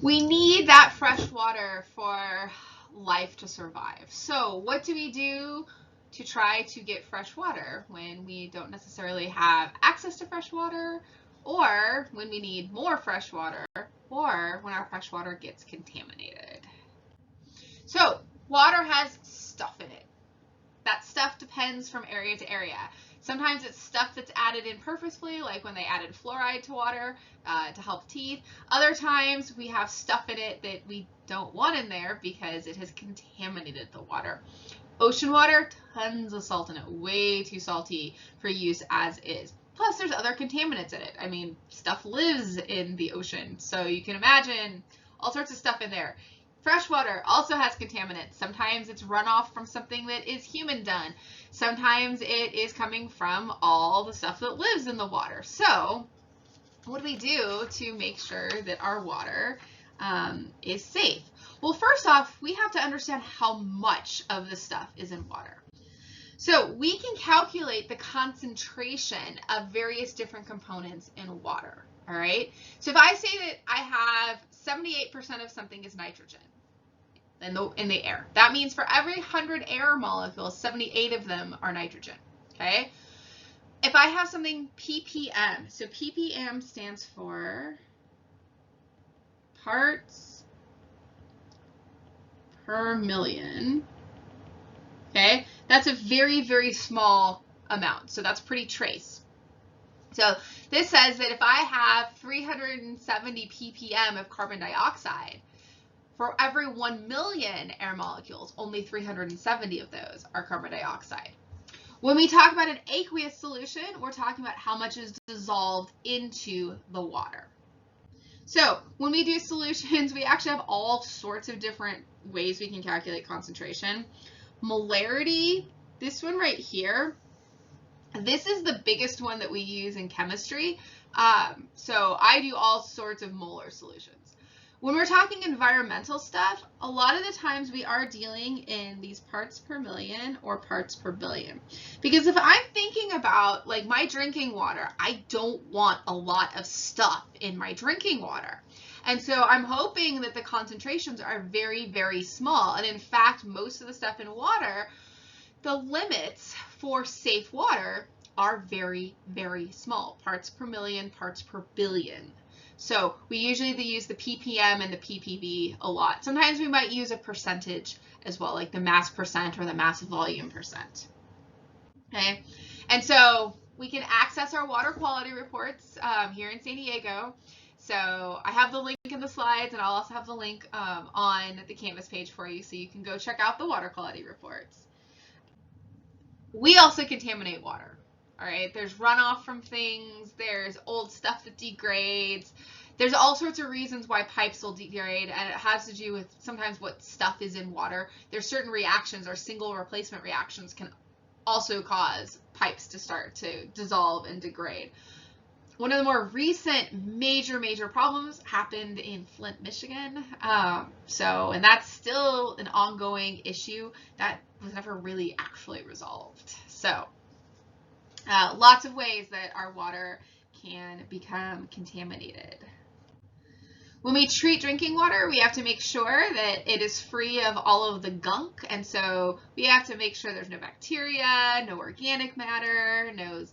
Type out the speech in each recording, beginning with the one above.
We need that fresh water for life to survive. So what do we do to try to get fresh water when we don't necessarily have access to fresh water, or when we need more fresh water, or when our fresh water gets contaminated? So water has stuff in it. That stuff depends from area to area. Sometimes it's stuff that's added in purposefully, like when they added fluoride to water to help teeth. Other times we have stuff in it that we don't want in there because it has contaminated the water. Ocean water, tons of salt in it, way too salty for use as is. Plus there's other contaminants in it. I mean, stuff lives in the ocean, so you can imagine all sorts of stuff in there. Fresh water also has contaminants. Sometimes it's runoff from something that is human done. Sometimes it is coming from all the stuff that lives in the water. So what do we do to make sure that our water is safe? Well, first off, we have to understand how much of the stuff is in water. So we can calculate the concentration of various different components in water. All right. So if I say that I have 78% of something is nitrogen in the air, that means for every 100 air molecules, 78 of them are nitrogen. Okay. If I have something ppm, so ppm stands for parts per million. Okay. That's a very, very small amount. So that's pretty trace. So this says that if I have 370 ppm of carbon dioxide, for every 1 million air molecules, only 370 of those are carbon dioxide. When we talk about an aqueous solution, we're talking about how much is dissolved into the water. So when we do solutions, we actually have all sorts of different ways we can calculate concentration. Molarity, this one right here, this is the biggest one that we use in chemistry. So I do all sorts of molar solutions. When we're talking environmental stuff, a lot of the times we are dealing in these parts per million or parts per billion. Because if I'm thinking about like my drinking water, I don't want a lot of stuff in my drinking water. And so I'm hoping that the concentrations are very, very small. And in fact, most of the stuff in water, the limits for safe water are very, very small. Parts per million, parts per billion. So we usually use the ppm and the ppb a lot. Sometimes we might use a percentage as well, like the mass percent or the mass volume percent. Okay, and so we can access our water quality reports here in San Diego. So I have the link in the slides, and I'll also have the link on the Canvas page for you, so you can go check out the water quality reports. We also contaminate water. All right, there's runoff from things, there's old stuff that degrades, there's all sorts of reasons why pipes will degrade, and it has to do with sometimes what stuff is in water. There's certain reactions, or single replacement reactions, can also cause pipes to start to dissolve and degrade. One of the more recent major problems happened in Flint, Michigan. And that's still an ongoing issue that was never really actually resolved. So lots of ways that our water can become contaminated. When we treat drinking water, we have to make sure that it is free of all of the gunk. And so we have to make sure there's no bacteria, no organic matter, no,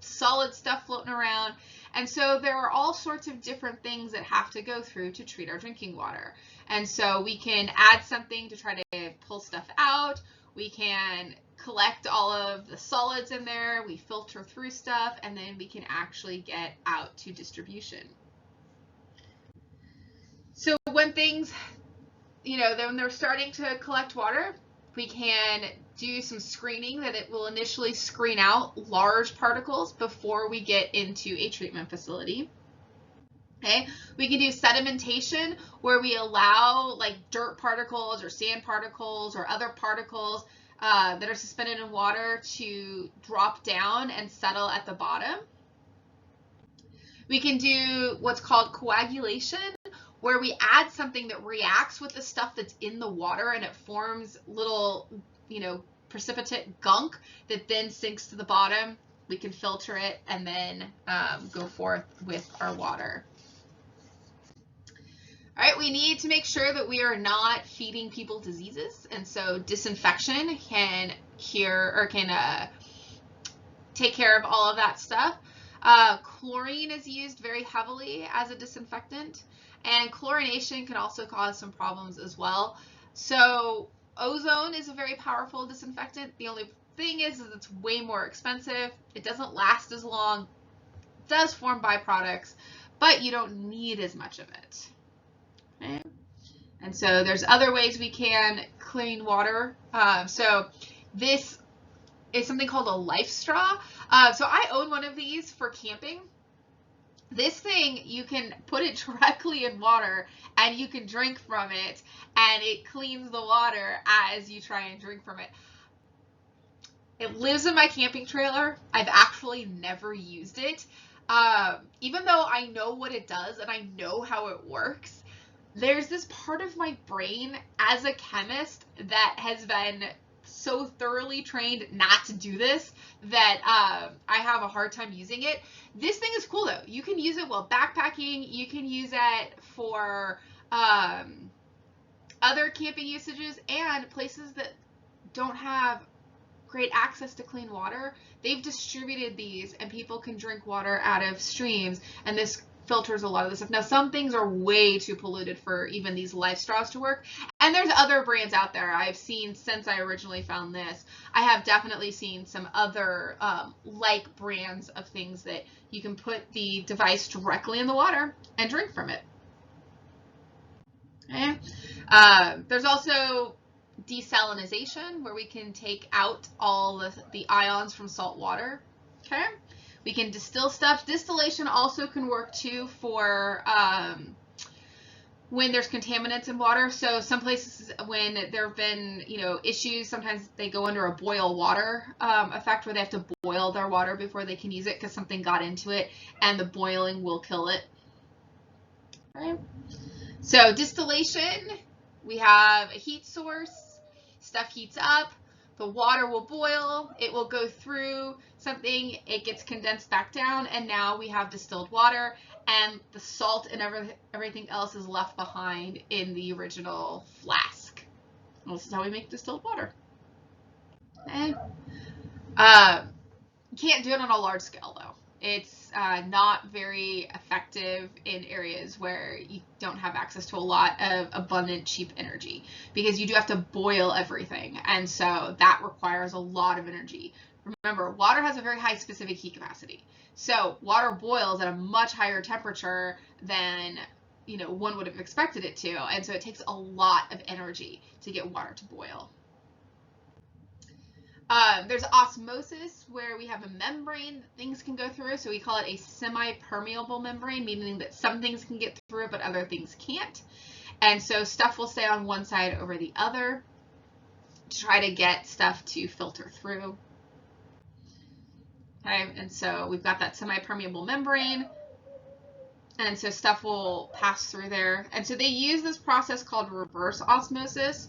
solid stuff floating around. And so there are all sorts of different things that have to go through to treat our drinking water. And so we can add something to try to pull stuff out. We can collect all of the solids in there. We filter through stuff, and then we can actually get out to distribution. So when things, when they're starting to collect water, we can do some screening that it will initially screen out large particles before we get into a treatment facility. Okay, we can do sedimentation, where we allow like dirt particles or sand particles or other particles that are suspended in water to drop down and settle at the bottom. We can do what's called coagulation, where we add something that reacts with the stuff that's in the water, and it forms little, precipitate gunk that then sinks to the bottom. We can filter it and then go forth with our water. All right, we need to make sure that we are not feeding people diseases, and so disinfection can cure or can take care of all of that stuff. Chlorine is used very heavily as a disinfectant, and chlorination can also cause some problems as well. So ozone is a very powerful disinfectant. The only thing is it's way more expensive. It doesn't last as long. It does form byproducts, but you don't need as much of it. Okay. And so there's other ways we can clean water. So this is something called a life straw. So I own one of these for camping. This thing, you can put it directly in water and you can drink from it, and it cleans the water as you try and drink from it. It lives in my camping trailer. I've actually never used it. Even though I know what it does and I know how it works, there's this part of my brain as a chemist that has been so thoroughly trained not to do this that I have a hard time using it. This thing is cool though. You can use it while backpacking. You can use it for other camping usages and places that don't have great access to clean water. They've distributed these and people can drink water out of streams, and this filters a lot of this stuff. Now, some things are way too polluted for even these life straws to work, and there's other brands out there I've seen since I originally found this. I have definitely seen some other like brands of things that you can put the device directly in the water and drink from it. Okay. There's also desalinization, where we can take out all the ions from salt water. Okay. We can distill stuff. Distillation also can work too for when there's contaminants in water. So some places, when there have been, issues, sometimes they go under a boil water effect, where they have to boil their water before they can use it because something got into it, and the boiling will kill it. Okay. So distillation, we have a heat source. Stuff heats up. The water will boil, it will go through something, it gets condensed back down, and now we have distilled water, and the salt and everything else is left behind in the original flask. And this is how we make distilled water. Okay. You can't do it on a large scale though. It's not very effective in areas where you don't have access to a lot of abundant, cheap energy, because you do have to boil everything, and so that requires a lot of energy. Remember, water has a very high specific heat capacity, so water boils at a much higher temperature than one would have expected it to, and so it takes a lot of energy to get water to boil. There's osmosis, where we have a membrane that things can go through, so we call it a semi-permeable membrane, meaning that some things can get through but other things can't, and so stuff will stay on one side over the other to try to get stuff to filter through. Okay, and so we've got that semi-permeable membrane, and so stuff will pass through there, and so they use this process called reverse osmosis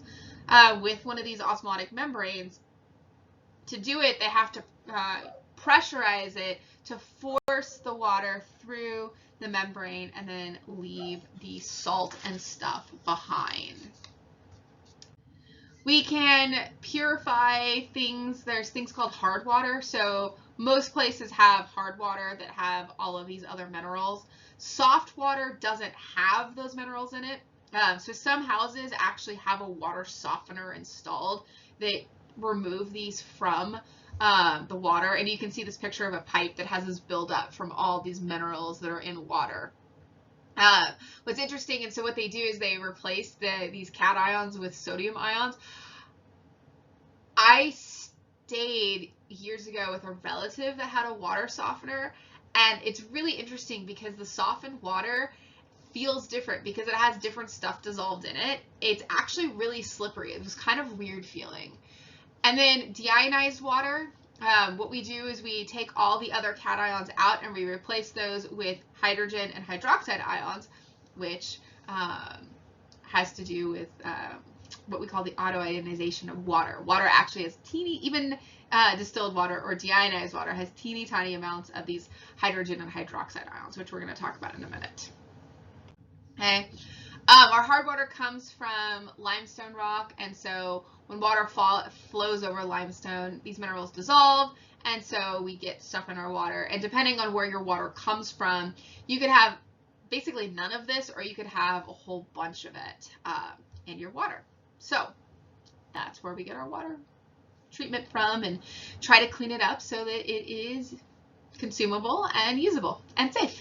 with one of these osmotic membranes. To do it, they have to pressurize it to force the water through the membrane and then leave the salt and stuff behind. We can purify things. There's things called hard water. So most places have hard water that have all of these other minerals. Soft water doesn't have those minerals in it. So some houses actually have a water softener installed that remove these from the water, and you can see this picture of a pipe that has this buildup from all these minerals that are in water. What's interesting, and so what they do is they replace these cations with sodium ions. I stayed years ago with a relative that had a water softener, and it's really interesting because the softened water feels different because it has different stuff dissolved in it. It's actually really slippery. It was kind of weird feeling. And then deionized water, what we do is we take all the other cations out and we replace those with hydrogen and hydroxide ions, which has to do with what we call the autoionization of water. Water actually has even distilled water or deionized water has teeny tiny amounts of these hydrogen and hydroxide ions, which we're going to talk about in a minute. Okay. Our hard water comes from limestone rock, and so when water flows over limestone, these minerals dissolve, and so we get stuff in our water. And depending on where your water comes from, you could have basically none of this, or you could have a whole bunch of it in your water. So that's where we get our water treatment from, and try to clean it up so that it is consumable and usable and safe.